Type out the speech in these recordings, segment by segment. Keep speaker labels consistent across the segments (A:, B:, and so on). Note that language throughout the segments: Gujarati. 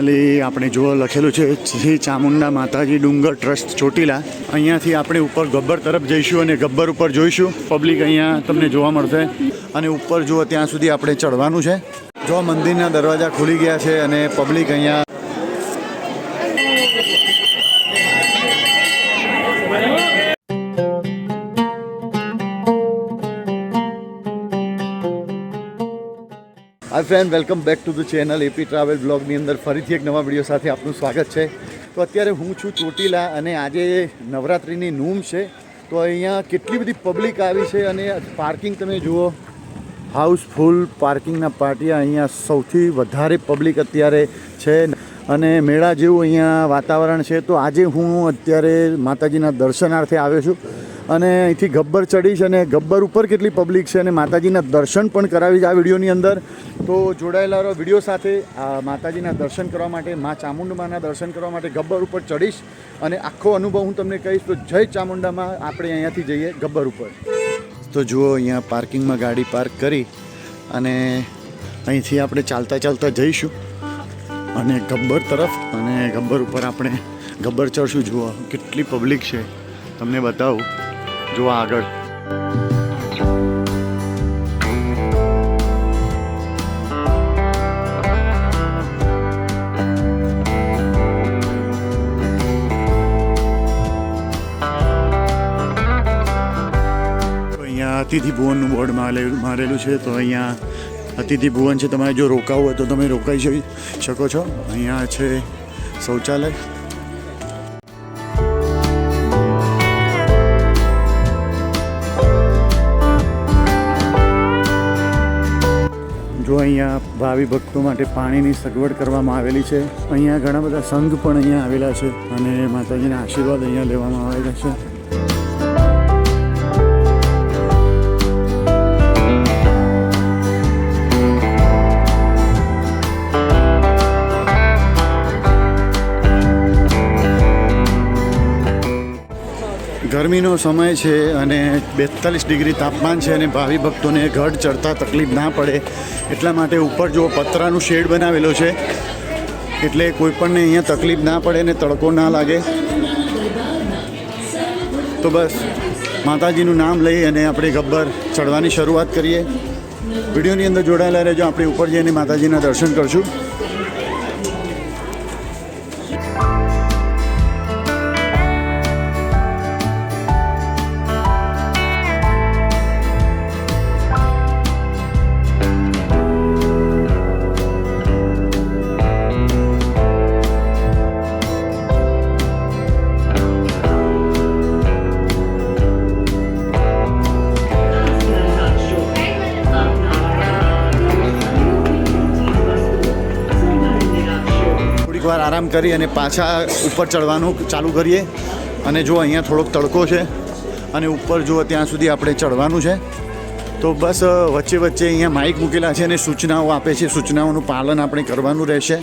A: ફાઇનલી આપણે જોવા લખેલું છે શ્રી ચામુંડા માતાજી ડુંગર ટ્રસ્ટ ચોટીલા. અહીંયાથી આપણે ઉપર ગબ્બર તરફ જઈશું અને ગબ્બર ઉપર જોઈશું. પબ્લિક અહીંયા તમને જોવા મળશે અને ઉપર જુઓ ત્યાં સુધી આપણે ચડવાનું છે. જો મંદિરના દરવાજા ખુલી ગયા છે અને પબ્લિક અહીંયા hi friend, welcome back to the channel AP travel બ્લોગની અંદર ફરીથી એક નવા વિડીયો સાથે આપનું સ્વાગત છે. તો અત્યારે હું છું ચોટીલા અને આજે નવરાત્રિની નૂમ છે. તો અહીંયા કેટલી બધી પબ્લિક આવી છે અને પાર્કિંગ તમે જુઓ, હાઉસફુલ પાર્કિંગના પાટિયા. અહીંયા સૌથી વધારે પબ્લિક અત્યારે છે અને મેળા જેવું અહીંયા વાતાવરણ છે. તો આજે હું અત્યારે માતાજીના દર્શનાર્થે આવ્યો છું અને અહીંથી ગબ્બર ચડીશ અને ગબ્બર ઉપર કેટલી પબ્લિક છે અને માતાજીના દર્શન પણ કરાવીશ આ વિડીયોની અંદર. તો જોડાયેલા રહો વિડીયો સાથે. આ માતાજીના દર્શન કરવા માટે, મા ચામુંડાના દર્શન કરવા માટે ગબ્બર ઉપર ચડીશ અને આખો અનુભવ હું તમને કહીશ. તો જય ચામુંડામાં આપણે અહીંયાથી જઈએ ગબ્બર ઉપર. તો જુઓ, અહીંયા પાર્કિંગમાં ગાડી પાર્ક કરી અને અહીંથી આપણે ચાલતા ચાલતા જઈશું અને ગબ્બર તરફ. અને ગબ્બર ઉપર આપણે ગબ્બર ચડશું. જુઓ કેટલી પબ્લિક છે, તમને બતાવું. જુઓ આગળ અતિથિ ભુવનનું બોર્ડ મારેલું છે. તો અહીંયા અતિથિ ભુવન છે. તમારે જો રોકાવું હોય તો તમે રોકાઈ શકો છો. અહીંયા છે શૌચાલય. જો અહીંયા ભાવિ ભક્તો માટે પાણીની સગવડ કરવામાં આવેલી છે. અહીંયા ઘણા બધા સંઘ પણ અહીંયા આવેલા છે અને માતાજીના આશીર્વાદ અહીંયા લેવામાં આવેલા છે. ગરમીનો સમય છે અને 42 ડિગ્રી તાપમાન છે અને ભાવિ ભક્તોને ગઢ ચડતા તકલીફ ના પડે એટલા માટે ઉપર જો પતરાનું શેડ બનાવેલો છે, એટલે કોઈપણને અહીંયા તકલીફ ના પડે ને તડકો ના લાગે. તો બસ માતાજીનું નામ લઈ અને આપણે ગબ્બર ચડવાની શરૂઆત કરીએ. વિડીયોની અંદર જોડાયેલા રહેજો. આપણે ઉપર જઈને માતાજીના દર્શન કરશું. વાર આરામ કરી અને પાછા ઉપર ચડવાનું ચાલુ કરીએ. અને જો અહીંયા થોડોક તડકો છે અને ઉપર જુઓ ત્યાં સુધી આપણે ચડવાનું છે. તો બસ વચ્ચે વચ્ચે અહીંયા માઇક મૂકેલા છે અને સૂચનાઓ આપે છે. સૂચનાઓનું પાલન આપણે કરવાનું રહેશે.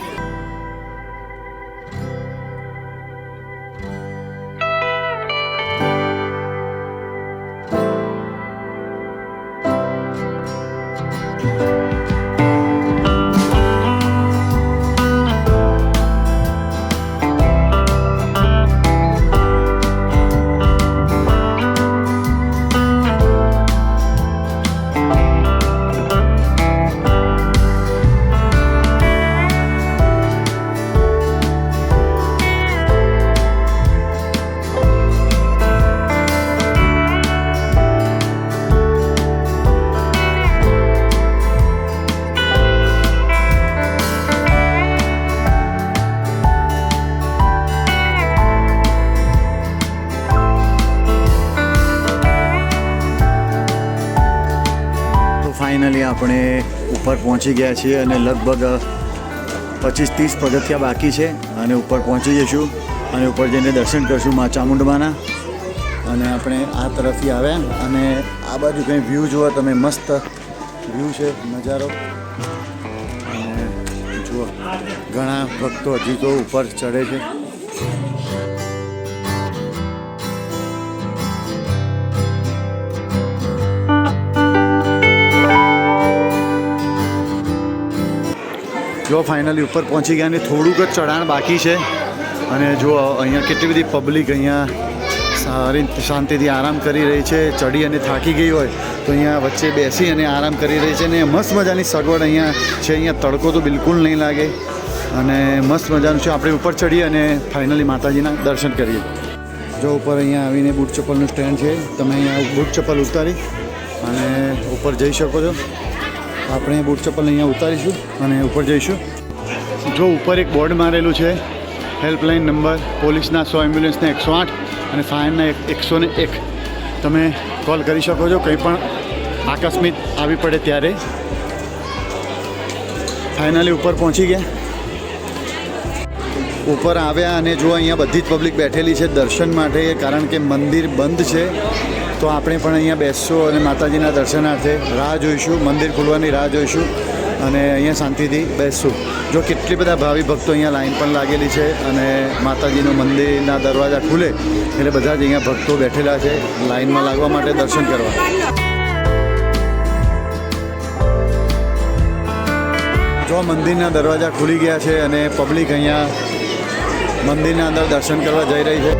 A: ફાઇનલી આપણે ઉપર પહોંચી ગયા છીએ અને લગભગ 25-30 પગથિયાં બાકી છે અને ઉપર પહોંચી જઈશું અને ઉપર જઈને દર્શન કરીશું મા ચામુંડાના. અને આપણે આ તરફથી આવ્યા અને આ બાજુ કંઈ વ્યૂ જુઓ તમે, મસ્ત વ્યૂ છે, નજારો. અને જુઓ ઘણા ભક્તો હજી તો ઉપર ચડે છે. જો ફાઇનલી ઉપર પહોંચી ગયા અને થોડુંક જ ચઢાણ બાકી છે અને જો અહીંયા કેટલી બધી પબ્લિક અહીંયા સારી શાંતિથી આરામ કરી રહી છે. ચડી અને થાકી ગઈ હોય તો અહીંયા વચ્ચે બેસી અને આરામ કરી રહી છે અને મસ્ત મજાની સગવડ અહીંયા છે. અહીંયા તડકો તો બિલકુલ નહીં લાગે અને મસ્ત મજાનું છે. આપણે ઉપર ચડીએ અને ફાઇનલી માતાજીના દર્શન કરીએ. જો ઉપર અહીંયા આવીને બૂટ ચપ્પલનું સ્ટેન્ડ છે. તમે અહીંયા બૂટ ચપ્પલ ઉતારી અને ઉપર જઈ શકો છો. આપણે બૂટ ચપ્પલ અહીંયા ઉતારીશું અને ઉપર જઈશું. જો ઉપર એક બોર્ડ મારેલું છે, હેલ્પલાઇન નંબર પોલીસના 100, એમ્બ્યુલન્સના 108 અને ફાયરના 101. તમે કોલ કરી શકો છો કંઈ પણ આકસ્મિક આવી પડે ત્યારે. ફાઇનલી ઉપર પહોંચી ગયા. ઉપર આવ્યા અને જો અહીંયા બધી જ પબ્લિક બેઠેલી છે દર્શન માટે, કારણ કે મંદિર બંધ છે. તો આપણે પણ અહીંયા બેસશું અને માતાજીના દર્શનાર્થે રાહ જોઈશું, મંદિર ખુલવાની રાહ જોઈશું અને અહીંયા શાંતિથી બેસશું. જો કેટલી બધા ભાવિ ભક્તો અહીંયા લાઈન પણ લાગેલી છે અને માતાજીનું મંદિરના દરવાજા ખુલે એટલે બધા જ અહીંયા ભક્તો બેઠેલા છે લાઈનમાં લાગવા માટે દર્શન કરવા. જો મંદિરના દરવાજા ખુલી ગયા છે અને પબ્લિક અહીંયા મંદિરના અંદર દર્શન કરવા જઈ રહી છે.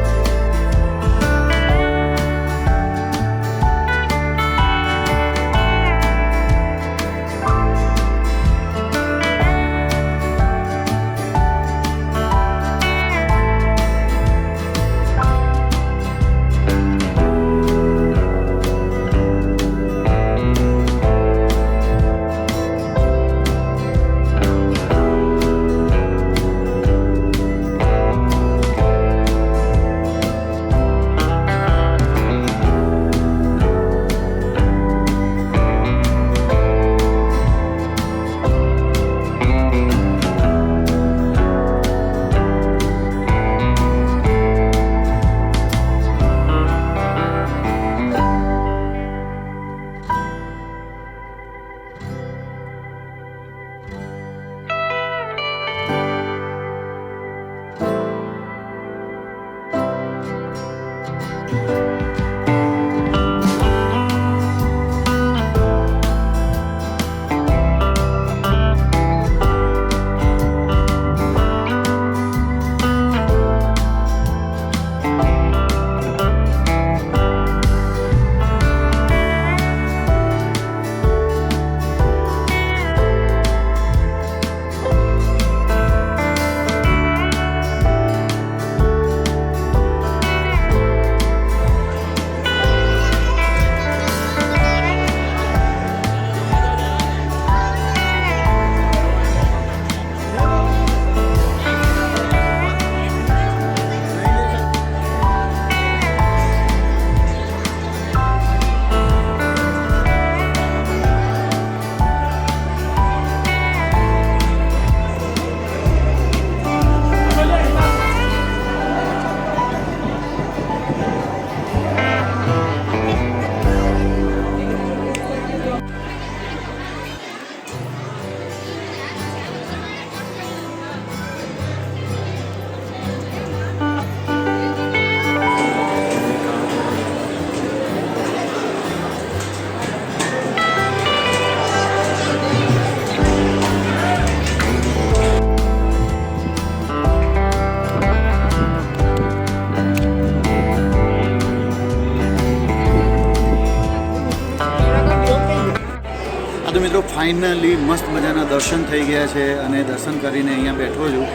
A: તો મિત્રો ફાઇનલી મસ્ત મજાના દર્શન થઈ ગયા છે અને દર્શન કરીને અહીંયા બેઠો છું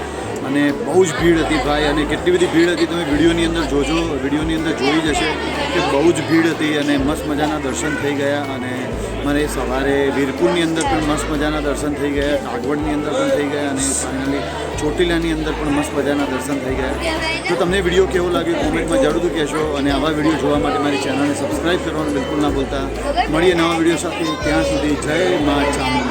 A: અને બહુ જ ભીડ હતી ભાઈ. અને કેટલી બધી ભીડ હતી તમે વિડીયોની અંદર જોજો, વિડીયોની અંદર જોઈ જશે કે બહુ જ ભીડ હતી અને મસ્ત મજાના દર્શન થઈ ગયા. અને મારે સવારે વીરપુરની અંદર પણ મસ્ત મજાના દર્શન થઈ ગયા, કાગવડની અંદર પણ થઈ ગયા અને ફાઇનલી ચોટીલાની અંદર પણ મસ્ત મજાના દર્શન થઈ ગયા. તો તમને વિડીયો કેવો લાગ્યો કોમેન્ટમાં જરૂરથી કહેશો અને આવા વિડીયો જોવા માટે મારી ચેનલને સબસ્ક્રાઈબ કરવાનું બિલકુલ ના ભૂલતા. મળીએ નવા વિડીયો સાથે, ત્યાં સુધી જય મા ચામુંડા.